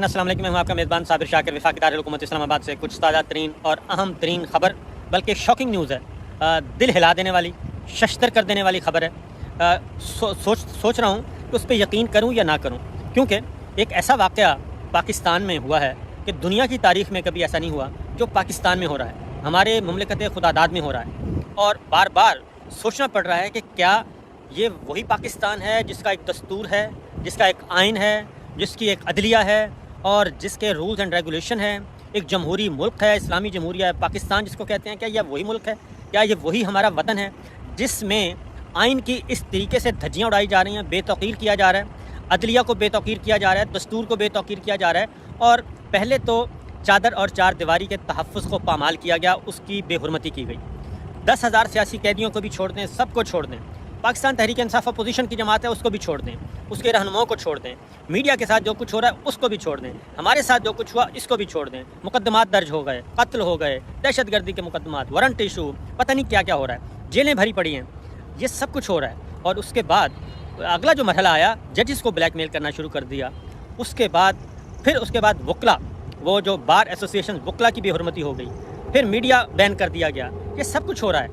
नाज़रीन अस्सलाम वालेकुम, मैं हूं आपका मेज़बान साबिर शाकिर। वफाकी दारुल-हुकूमत इस्लामाबाद से कुछ ताज़ा तरीन और अहम तरीन खबर, बल्कि शॉकिंग न्यूज़ है, दिल हिला देने वाली, शशदर कर देने वाली खबर है। सोच रहा हूँ कि उस पर यकीन करूँ या ना करूँ, क्योंकि एक ऐसा वाक़या पाकिस्तान में हुआ है कि दुनिया की तारीख़ में कभी ऐसा नहीं हुआ जो पाकिस्तान में हो रहा है, हमारे मुमलिकत खुदादाद में हो रहा है। और बार बार सोचना पड़ रहा है कि क्या ये वही पाकिस्तान है जिसका एक दस्तूर है, जिसका एक आइन है, जिसकी एक अदलिया है और जिसके रूल्स एंड रेगुलेशन है, एक जमहूरी मुल्क है, इस्लामी जमहूरिया पाकिस्तान जिसको कहते हैं। क्या यह वही मुल्क है? क्या ये वही हमारा वतन है जिसमें आइन की इस तरीके से धज्जियाँ उड़ाई जा रही हैं, बेतौकीर किया जा रहा है, अदलिया को बेतौकीर किया जा रहा है, दस्तूर को बेतौकीर किया जा रहा है। और पहले तो चादर और चार दीवारी के तहफ़्फ़ुज़ को पामाल किया गया, उसकी बेहुरमती की गई। 10,000 सियासी कैदियों को भी छोड़ दें, सबको छोड़ दें। पाकिस्तान तहरीक इंसाफ अपोजिशन की जमात है, उसको भी छोड़ दें, उसके रहनुमाओं को छोड़ दें, मीडिया के साथ जो कुछ हो रहा है उसको भी छोड़ दें, हमारे साथ जो कुछ हुआ इसको भी छोड़ दें। मुकदमात दर्ज हो गए, कत्ल हो गए, दहशतगर्दी के मुकदमात, वारंट इशू, पता नहीं क्या क्या हो रहा है, जेलें भरी पड़ी हैं, ये सब कुछ हो रहा है। और उसके बाद अगला जो मरहला आया, जजेस को ब्लैकमेल करना शुरू कर दिया। उसके बाद वकला, वो जो बार एसोसिएशन वकला की बेहुरमती हो गई, फिर मीडिया बैन कर दिया गया। ये सब कुछ हो रहा है,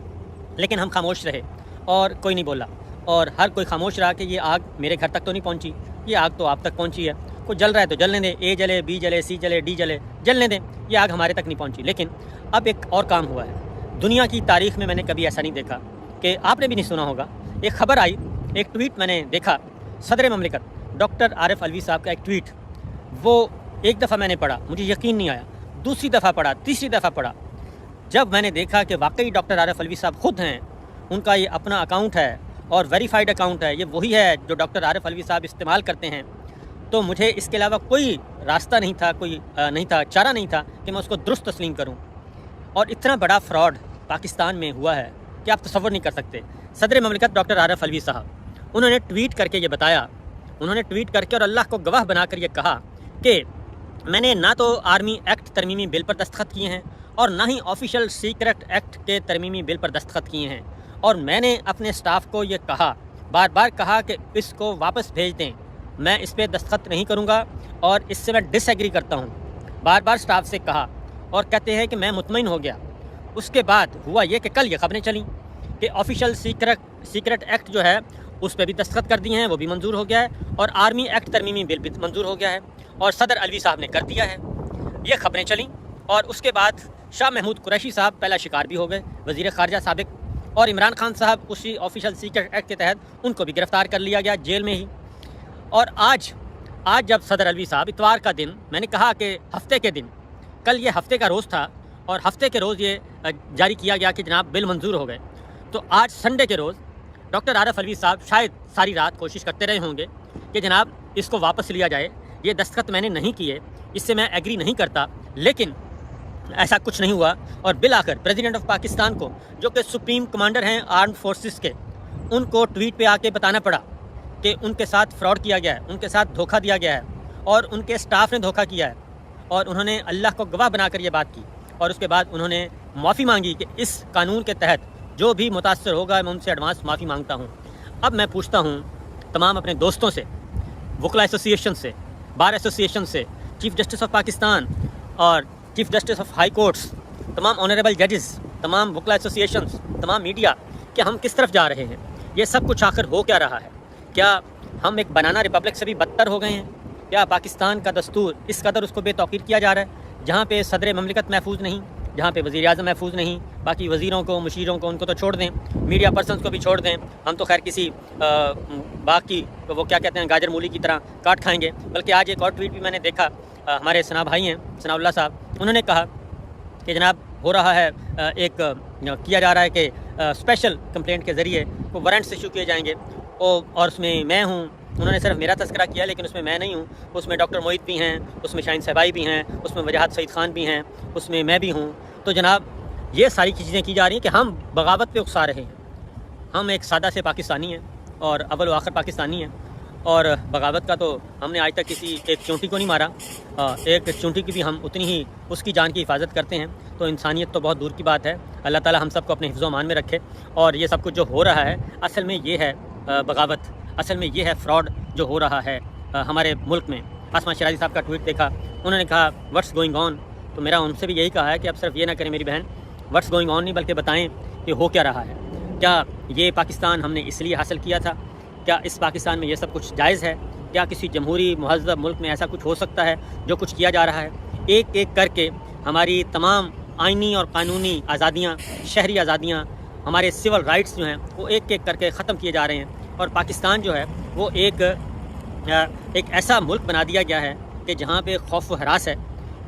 लेकिन हम खामोश रहे और कोई नहीं बोला। और हर कोई खामोश रहा कि ये आग मेरे घर तक तो नहीं पहुंची, ये आग तो आप तक पहुंची है। कोई जल रहा है तो जलने दें, ए जले, बी जले, सी जले, डी जले, जलने दें, ये आग हमारे तक नहीं पहुंची। लेकिन अब एक और काम हुआ है, दुनिया की तारीख़ में मैंने कभी ऐसा नहीं देखा कि आपने भी नहीं सुना होगा। एक खबर आई, एक ट्वीट मैंने देखा, सदर ममलिकत डॉक्टर आरिफ अलवी साहब का एक ट्वीट। वो एक दफ़ा मैंने पढ़ा, मुझे यकीन नहीं आया, दूसरी दफ़ा पढ़ा, तीसरी दफ़ा पढ़ा। जब मैंने देखा कि वाकई डॉक्टर आरिफ अलवी साहब ख़ुद हैं, उनका ये अपना अकाउंट है और वेरीफाइड अकाउंट है, ये वही है जो डॉक्टर आरिफ अलवी साहब इस्तेमाल करते हैं, तो मुझे इसके अलावा कोई रास्ता नहीं था, चारा नहीं था कि मैं उसको दुरुस्त तस्लीम करूं। और इतना बड़ा फ्रॉड पाकिस्तान में हुआ है कि आप तसव्वुर नहीं कर सकते। सदर ममलिकत डॉक्टर आरिफ अलवी साहब, उन्होंने ट्वीट करके ये बताया, उन्होंने ट्वीट करके और अल्लाह को गवाह बनाकर ये कहा कि मैंने ना तो आर्मी एक्ट तरमीमी बिल पर दस्तखत किए हैं और ना ही ऑफिशियल सीक्रेट एक्ट के तरमीमी बिल पर दस्तखत किए हैं। और मैंने अपने स्टाफ को ये कहा, बार बार कहा कि इसको वापस भेज दें, मैं इस पर दस्तखत नहीं करूँगा और इससे मैं डिसएग्री करता हूँ। बार बार स्टाफ से कहा और कहते हैं कि मैं मुतमईन हो गया। उसके बाद हुआ ये कि कल ये खबरें चली कि ऑफिशियल सीक्रेट एक्ट जो है उस पर भी दस्तखत कर दिए हैं, वो भी मंजूर हो गया है, और आर्मी एक्ट तरमीमी बिल भी मंजूर हो गया है और सदर अलवी साहब ने कर दिया है। ये खबरें चलीं और उसके बाद शाह महमूद कुरैशी साहब पहला शिकार भी हो गए, वज़ीर ख़ारजा साबिक, और इमरान खान साहब उसी ऑफिशियल सीक्रेट एक्ट के तहत उनको भी गिरफ़्तार कर लिया गया जेल में ही। और आज जब सदर अलवी साहब, इतवार का दिन, मैंने कहा कि हफ्ते के दिन, कल ये हफ्ते का रोज़ था और हफ्ते के रोज़ ये जारी किया गया कि जनाब बिल मंजूर हो गए, तो आज संडे के रोज़ डॉक्टर आरिफ अलवी साहब शायद सारी रात कोशिश करते रहे होंगे कि जनाब इसको वापस लिया जाए, ये दस्तखत मैंने नहीं किए, इससे मैं एग्री नहीं करता। लेकिन ऐसा कुछ नहीं हुआ और बिल आकर प्रेसिडेंट ऑफ पाकिस्तान को, जो कि सुप्रीम कमांडर हैं आर्म्ड फोर्सेस के, उनको ट्वीट पे आके बताना पड़ा कि उनके साथ फ्रॉड किया गया है, उनके साथ धोखा दिया गया है और उनके स्टाफ ने धोखा किया है। और उन्होंने अल्लाह को गवाह बनाकर ये बात की और उसके बाद उन्होंने माफ़ी मांगी कि इस कानून के तहत जो भी मुतासर होगा मैं उनसे एडवांस माफ़ी मांगता हूँ। अब मैं पूछता हूँ तमाम अपने दोस्तों से, वकला एसोसिएशन से, बार एसोसिएशन से, चीफ़ जस्टिस ऑफ पाकिस्तान और chief justice of high courts, तमाम ऑनरेबल जजेस, तमाम वकला एसोसिएशंस, तमाम मीडिया, कि हम किस तरफ जा रहे हैं? ये सब कुछ आखिर हो क्या रहा है? क्या हम एक बनाना रिपब्लिक से भी बदतर हो गए हैं? क्या पाकिस्तान का दस्तूर इस कदर उसको बेतौकीर किया जा रहा है, जहाँ पे सदर ममलिकत महफूज नहीं, जहाँ पे वज़ीर आज़म महफूज नहीं, बाकी वज़ीरों को, मुशीरों को, उनको तो छोड़ दें, मीडिया पर्सनस को भी छोड़ दें, हम तो खैर किसी बाग की, वो क्या कहते हैं, गाजर मूली की तरह काट खाएंगे। बल्कि आज एक और ट्वीट भी मैंने देखा, हमारे सना भाई हैं, सनाउल्लाह साहब, उन्होंने कहा कि जनाब हो रहा है, किया जा रहा है कि स्पेशल कंप्लेंट के ज़रिए वो वारंट्स इशू किए जाएंगे, और उसमें मैं हूँ। उन्होंने सिर्फ मेरा तस्करा किया, लेकिन उसमें मैं नहीं हूँ, उसमें डॉक्टर मोहित भी हैं, उसमें शाहीन सहबाई भी हैं, उसमें वजाहत सईद ख़ान भी हैं, उसमें मैं भी हूँ। तो जनाब ये सारी चीज़ें की जा रही हैं कि हम बगावत पे उकसा रहे हैं। हम एक सादा से पाकिस्तानी हैं और अव्वल व आखिर पाकिस्तानी हैं, और बगावत का तो हमने आज तक किसी एक चूंटी को नहीं मारा, एक चूंटी की भी हम उतनी ही उसकी जान की हिफाजत करते हैं। तो इंसानियत तो बहुत दूर की बात है। अल्लाह ताला हम सबको अपने हिफ्ज़ व अमान में रखे। और ये सब कुछ जो हो रहा है असल में ये है बगावत, असल में ये है फ्रॉड जो हो रहा है हमारे मुल्क में। आसमा शराजी साहब का ट्वीट देखा, उन्होंने कहा व्हाट्स गोइंग ऑन। तो मेरा उनसे भी यही कहा है कि अब सिर्फ ये ना करें मेरी बहन, व्हाट्स गोइंग ऑन नहीं बल्कि बताएं कि हो क्या रहा है। क्या ये पाकिस्तान हमने इसलिए हासिल किया था? क्या इस पाकिस्तान में ये सब कुछ जायज़ है? क्या किसी जमहूरी महज़ब मुल्क में ऐसा कुछ हो सकता है जो कुछ किया जा रहा है? एक एक करके हमारी तमाम आइनी और कानूनी आज़ादियाँ, शहरी आज़ादियाँ, हमारे सिविल राइट्स जो हैं वो एक एक करके ख़त्म किए जा रहे हैं। और पाकिस्तान जो है वो एक ऐसा मुल्क बना दिया गया है कि जहाँ पे खौफ व हरास है।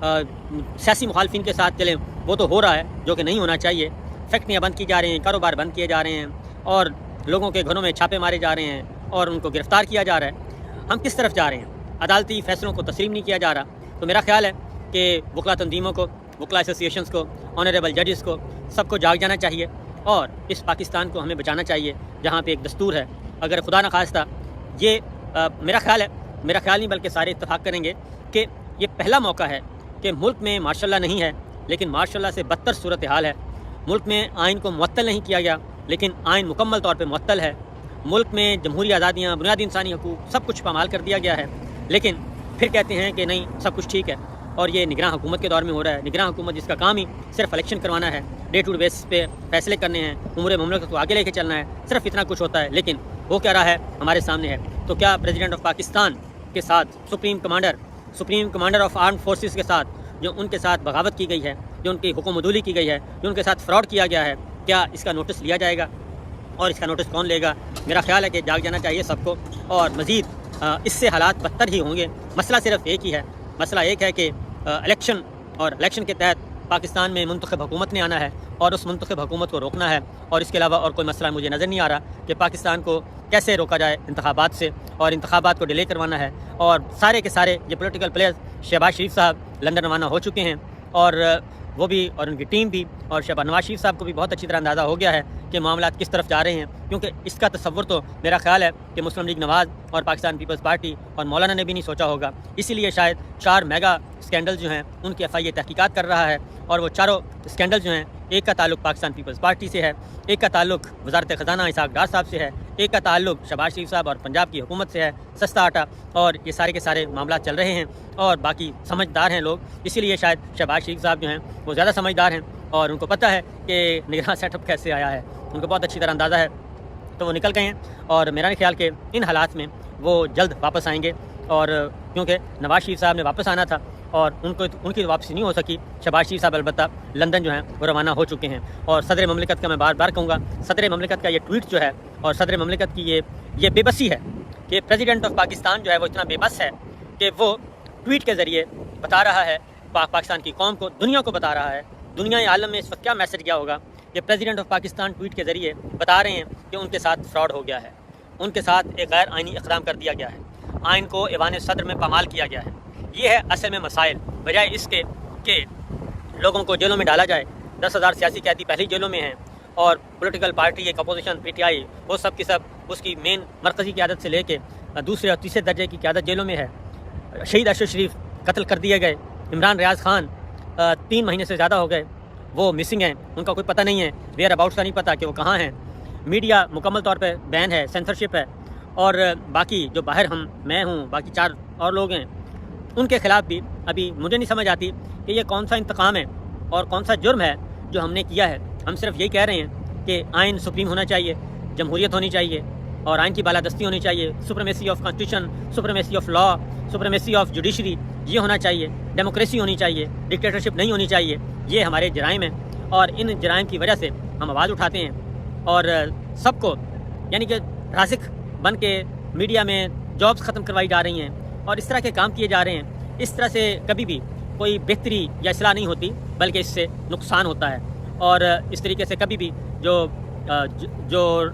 सियासी मुखालफिन के साथ चलें वो तो हो रहा है जो कि नहीं होना चाहिए। फैक्ट्रियाँ बंद की जा रही हैं, कारोबार बंद किए जा रहे हैं और लोगों के घरों में छापे मारे जा रहे हैं और उनको गिरफ़्तार किया जा रहा है। हम किस तरफ जा रहे हैं? अदालती फ़ैसलों को तस्लीम नहीं किया जा रहा। तो मेरा ख्याल है कि वकला तंजीमों को, वकला एसोसिएशंस को, ऑनरेबल जजेस को, सबको जाग जाना चाहिए और इस पाकिस्तान को हमें बचाना चाहिए जहाँ पे एक दस्तूर है। अगर खुदा न खास्ता ये मेरा ख्याल नहीं बल्कि सारे इत्तेफाक करेंगे कि ये पहला मौका है कि मुल्क में माशाल्लाह नहीं है लेकिन माशाल्लाह से बदतर सूरत हाल है। मुल्क में आइन को मुअत्तल नहीं किया गया लेकिन आइन मुकम्मल तौर पे मुअत्तल है। मुल्क में जमहूरी आज़ादियाँ, बुनियादी इंसानी हकूक़ सब कुछ पामाल कर दिया गया है, लेकिन फिर कहते हैं कि नहीं सब कुछ ठीक है। और ये निगरान हुकूमत के दौर में हो रहा है। निगरान हुकूमत जिसका काम ही सिर्फ इलेक्शन करवाना है, डे टू डे बेसिस पे फैसले करने हैं, उम्र मुमलकत को आगे लेके चलना है, सिर्फ इतना कुछ होता है। लेकिन वो क्या रहा है हमारे सामने है। तो क्या प्रेसिडेंट ऑफ पाकिस्तान के साथ supreme commander of armed forces के साथ जो उनके साथ बगावत की गई है, जो उनकी हुकूमतदूली की गई है, जो उनके साथ फ्रॉड किया गया है, क्या इसका नोटिस लिया जाएगा? और इसका नोटिस कौन लेगा? मेरा ख्याल है कि जाग जाना चाहिए सबको और मज़ीद इससे हालात बदतर ही होंगे। मसला सिर्फ एक ही है, मसला एक है कि इलेक्शन और इलेक्शन के तहत पाकिस्तान में मुंतखब हुकूमत ने आना है और उस मुंतखब हुकूमत को रोकना है। और इसके अलावा और कोई मसला मुझे नज़र नहीं आ रहा कि पाकिस्तान को कैसे रोका जाए इंतखाबात से, और इंतखाबात को डिले करवाना है। और सारे के सारे ये पॉलिटिकल प्लेयर्स, शहबाज शरीफ साहब लंदन रवाना हो चुके हैं और वो भी और उनकी टीम भी, और शहबाज नवाज शरीफ साहब को भी बहुत अच्छी तरह अंदाज़ा हो गया है कि मामलात किस तरफ जा रहे हैं, क्योंकि इसका तसव्वुर तो मेरा ख्याल है कि मुस्लिम लीग नवाज़ और पाकिस्तान पीपल्स पार्टी और मौलाना ने भी नहीं सोचा होगा। इसीलिए शायद 4 मेगा स्कैंडल जो हैं उनकी FIA तहकीकात कर रहा है, और वो चारों स्कैंडल जो हैं, एक का ताल्लुक पाकिस्तान पीपल्स पार्टी से है, एक का ताल्लुक वज़ारत ख़ज़ाना इसहाक़ डार साहब से है, एक का ताल्लुक शहबाज शरीफ साहब और पंजाब की हुकूमत से है, सस्ता आटा। और ये सारे के सारे मामला चल रहे हैं और बाकी समझदार हैं लोग, इसीलिए शायद शहबाज शरीफ साहब जो हैं वो ज़्यादा समझदार हैं और उनको पता है कि निगरान सेटअप कैसे आया है, उनको बहुत अच्छी तरह अंदाज़ा है, तो वो निकल गए हैं। और मेरा नहीं ख्याल कि इन हालात में वो जल्द वापस आएंगे, और क्योंकि नवाज शरीफ साहब ने वापस आना था और उनकी वापसी नहीं हो सकी। शहबाज शरीफ साहब अलबत्ता लंदन जो हैं वो रवाना हो चुके हैं। और सदर ममलिकत का मैं बार बार कहूँगा, सदर ममलिकत का ये ट्वीट जो है और सदर ममलिकत की ये बेबसी है कि प्रेसिडेंट ऑफ पाकिस्तान जो है वो इतना बेबस है कि वो ट्वीट के ज़रिए बता रहा है पाकिस्तान की कौम को, दुनिया को बता रहा है, दुनिया आलम में इस वक्त क्या मैसेज गया होगा कि प्रेसिडेंट ऑफ पाकिस्तान ट्वीट के ज़रिए बता रहे हैं कि उनके साथ फ्रॉड हो गया है, उनके साथ एक गैर आइनी इक़दाम कर दिया गया है, आइन को ऐवान सदर में पामाल किया गया है। ये है असल में मसाइल, बजाय इसके कि लोगों को जेलों में डाला जाए। 10,000 सियासी कैदी पहले जेलों में हैं और पॉलिटिकल पार्टी, एक अपोजिशन PTI, वो सब की सब उसकी मेन मरकज़ी क़यादत से लेके दूसरे और तीसरे दर्जे की क़यादत जेलों में है। शहीद अशरफ शरीफ कत्ल कर दिए गए, इमरान रियाज़ खान 3 महीने से ज़्यादा हो गए वो मिसिंग हैं, उनका कोई पता नहीं है, वेयर अबाउट्स का नहीं पता कि वो कहाँ हैं। मीडिया मुकम्मल तौर पर बैन है, सेंसरशिप है, और बाकी जो बाहर मैं हूँ, बाकी 4 और लोग हैं, उनके ख़िलाफ़ भी अभी मुझे नहीं समझ आती कि ये कौन सा इंतकाम है और कौन सा जुर्म है जो हमने किया है। हम सिर्फ यही कह रहे हैं कि आइन सुप्रीम होना चाहिए, जमहूरियत होनी चाहिए और आइन की बालादस्ती होनी चाहिए, supremacy of constitution, supremacy of law, supremacy of judiciary, ये होना चाहिए, डेमोक्रेसी होनी चाहिए, डिक्टेटरशिप नहीं होनी चाहिए। ये हमारे जराइम हैं और इन जराइम की वजह से हम आवाज़ उठाते हैं और सबको यानी कि राज़िक बन के मीडिया में जॉब्स ख़त्म करवाई जा रही हैं और इस तरह के काम किए जा रहे हैं। इस तरह से कभी भी कोई बेहतरी या इस्लाह नहीं होती, बल्कि इससे नुकसान होता है। और इस तरीके से कभी भी जो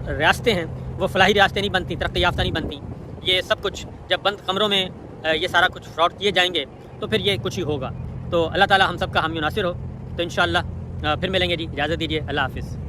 रियासतें हैं वो फलाही रियासतें नहीं बनती, तरक्की याफ्ता नहीं बनती। ये सब कुछ जब बंद कमरों में ये सारा कुछ फ्रॉड किए जाएंगे तो फिर ये कुछ ही होगा। तो अल्लाह ताला हम सब का हामी नासिर हो। तो इंशाअल्लाह फिर मिलेंगे जी, इजाज़त दीजिए, अल्लाह हाफ़िज़।